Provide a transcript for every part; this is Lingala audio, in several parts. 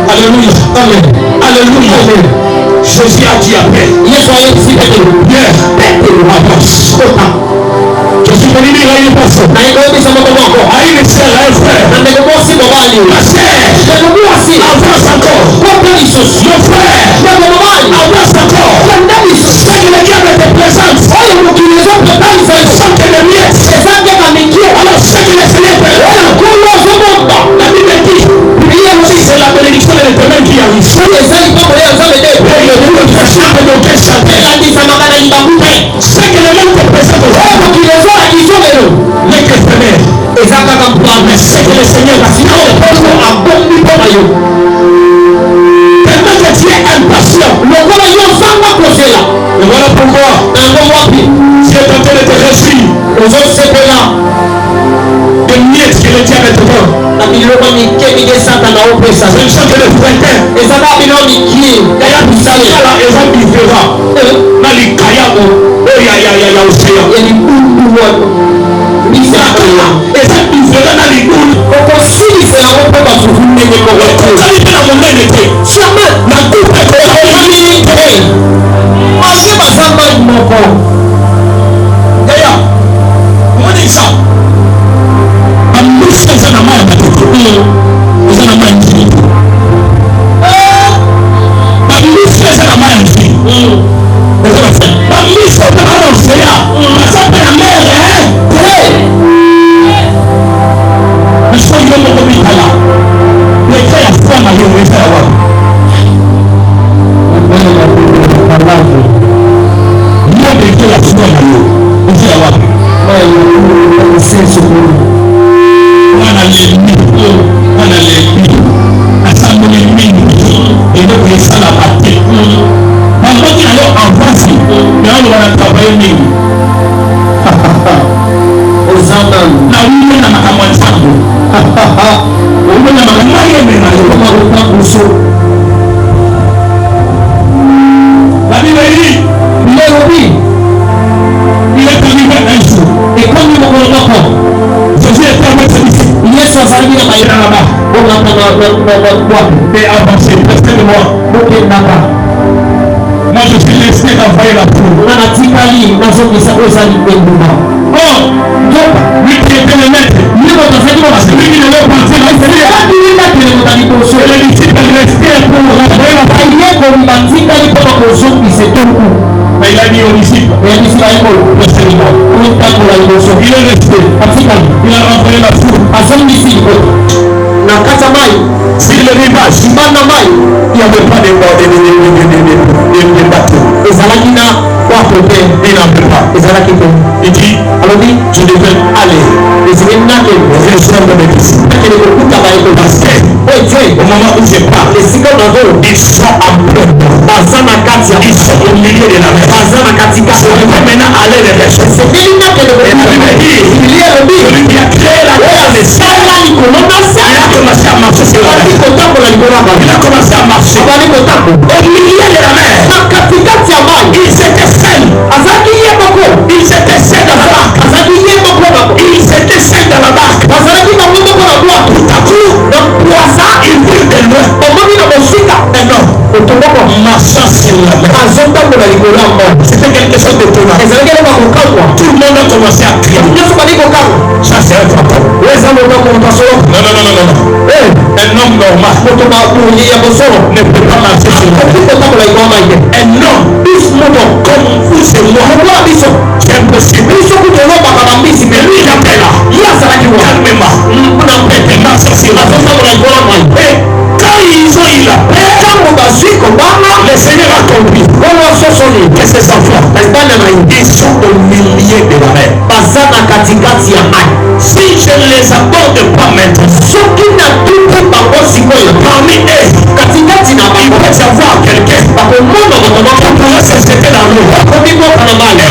Alléluia. Amen. Alléluia. Amen. Jésus a dit après. Je suis venu dire à une personne, à une sœur, à un frère, ma sœur, avance encore. Mon frère, avance encore. Ce que le diable te présente, sans que le miettes. Alors ce que le Seigneur te présente, la Bible dit, c'est la bénédiction de l'Éternel qui arrive. Ce que le monde te présente aujourd'hui, n'est que éphémère. Mais c'est que le Seigneur va finir tellement que tu es impatient. Et voilà pourquoi tu es tenté de te réjouir de miettes que le diable te donne. Je ne sens que le printemps. Et ça va bien et avancer, restez de moi. Moi je suis resté d'envoyer la foule. Oh, lui qui était le maître, lui qui devait partir, le disciple restait pour envoyer la foule. Mais il a dit au disciple, restez-moi. Il est resté, il a envoyé la foule. Si le rivage, il n'y avait pas de bateau. Il n'en peut pas. Il dit, je devais aller rejoindre mes disciples. Parce que au moment où je parle, ils sont en plein. Ils sont au milieu de la mer. Je devais maintenant aller les rejoindre. Et la Bible dit, celui qui a créé la terre, il a commencé à marcher sur la mer. Il a commencé à marcher au milieu de la mer. Ils étaient seuls. Ils étaient seuls dans la barque. Ils étaient seuls dans la barque. Tout à coup, ils virent de loin un homme marchant sur la mer. C'était quelque chose d'étonnant. Tout le monde a commencé à crier. Ça c'est un fantôme. Non. Un homme normal ne peut pas marcher sur la mer. Un homme comme vous et moi, c'est impossible. Mais lui il appelle là. Calmement. On appelle des marches sur la mer. Et quand ils ont eu la paix, le Seigneur a compris que ces enfants, ils sont au milieu de la mer. Si je ne les aborde pas maintenant, parmi eux, il peut y avoir quelqu'un qui pourrait se jeter dans l'eau et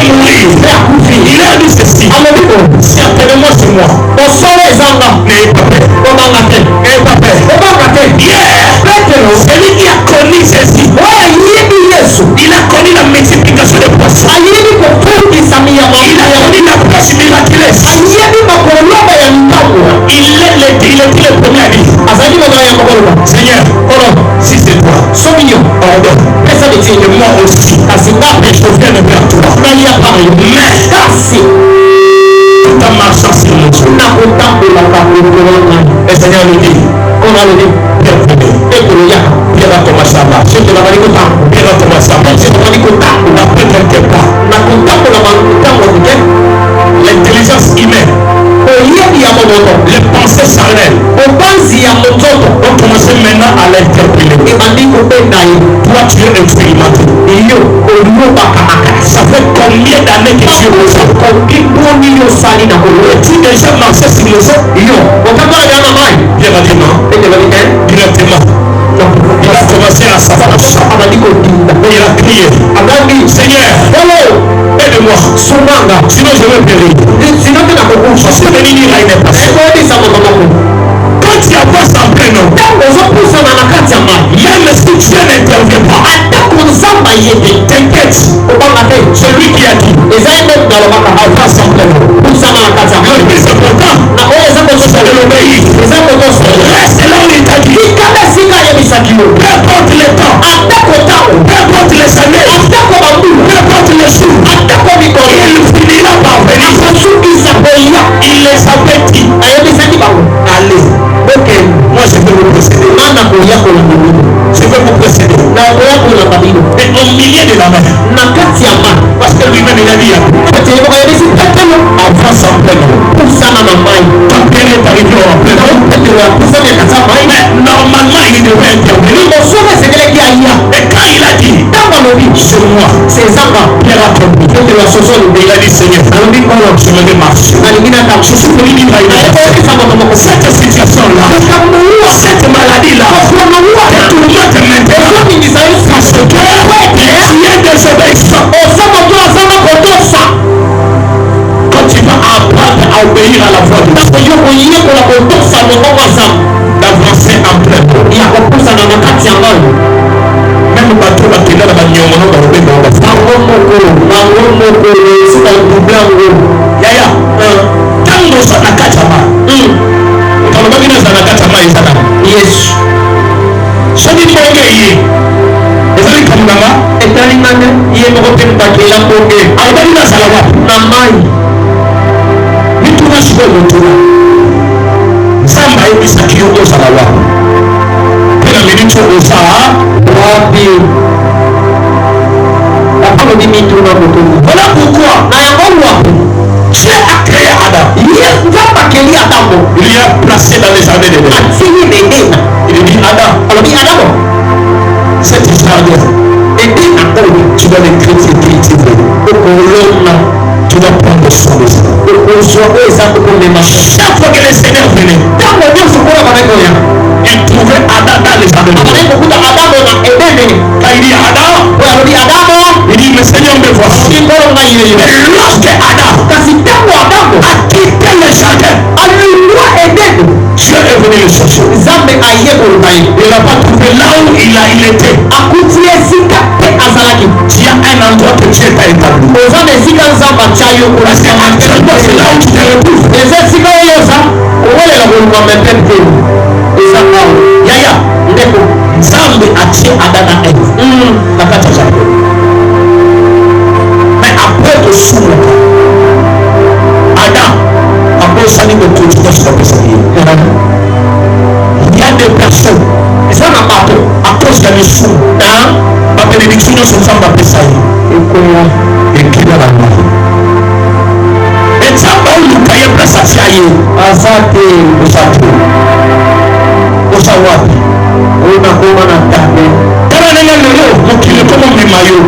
mourir. Il a dit ceci, certainement c'est moi. N'ayez pas peur. Hier, celui qui a connu ceci mais je viens vers toi. Mais tout en marchant sur le Dieu. Le Seigneur lui dit, Pierre venez. Pierre a commencé à marcher. Pierre a commencé à marcher. Après quelques pas, l'intelligence humaine, les pensées charnelles, ont commencé maintenant à l'interpeller. Toi, tu es expérimenté. Ça fait combien d'années que tu es au sol? Tu déjà marché sur le sol? Pierre a dit non. Directement. Il a commencé à s'approcher. Il a crié, Seigneur, aide-moi. Sinon je vais périr. Je suis venu dire à une personne, quand tu avances en plein eau, même si Dieu n'intervient pas, t'inquiète, celui qui a dit avance en plein eau. Le plus important, c'est de l'obéir. Reste là où il t'a dit. Peu importe les temps, peu importe les années, peu importe les jours, il finira par venir. Il les avait dit. Allez, ok, moi je vais vous précéder. Je vais vous précéder. Mais au milieu de la mer, parce que lui-même il a dit avance en plein eau. Quand Pierre est arrivé en plein eau, mais normalement il devait intervenir. Et quand il a dit sur moi, Pierre a tombé. Il a dit Seigneur, je vais marcher. Je suis venu dire à une personne, cette situation-là, cette maladie-là, te tourmente maintenant. Parce que tu es désobéissant. Quand tu vas apprendre à obéir à la voix de Dieu, d'avancer en plein eau. Même le bateau va tenir la bagnole dans le bain. Yaya, tant que ça n'a qu'à chama. Quand le bagnole n'a qu'à chama, il s'en a. Yes. Ce qui fait que il est comme Nama, et dans les mains, il est mort de paquet, il a posé. Alors, il a salawa. Namai. Il tourne sur le tour. Samba est bisaki au salawa. Puis la minute au Sahara. Voilà pourquoi Dieu a créé Adam. Il lui a placé dans les jardins d'Éden. Il lui dit Adam, cette jardin, tu dois les cultiver. Tu dois prendre soin de ça. Chaque fois que le Seigneur venait, il trouvait Adam dans les jardins d'Éden. Quand il dit Adam, il dit le Seigneur me voit. Et lorsque Adam a quitté le jardin, Dieu est venu le chercher. Il n'a pas trouvé là où il était. Il y a un endroit que Dieu t'a établi. Parce que actuellement c'est là où tu te retrouves. Yaya, Nzambe a tué Adam et Ève. Mais après que Soumaka, Adam a besoin de continuer sur la personne. Il y a des personnes, ils ont un bateau à cause de l'issue. La bénédiction de ce femme va passer. Et qui va la voir. Et ça va où le cahier place à Tiaye. Azate, Osawapi. Ona koma na tabe. Kana nene lolo, mokile komo mimayo.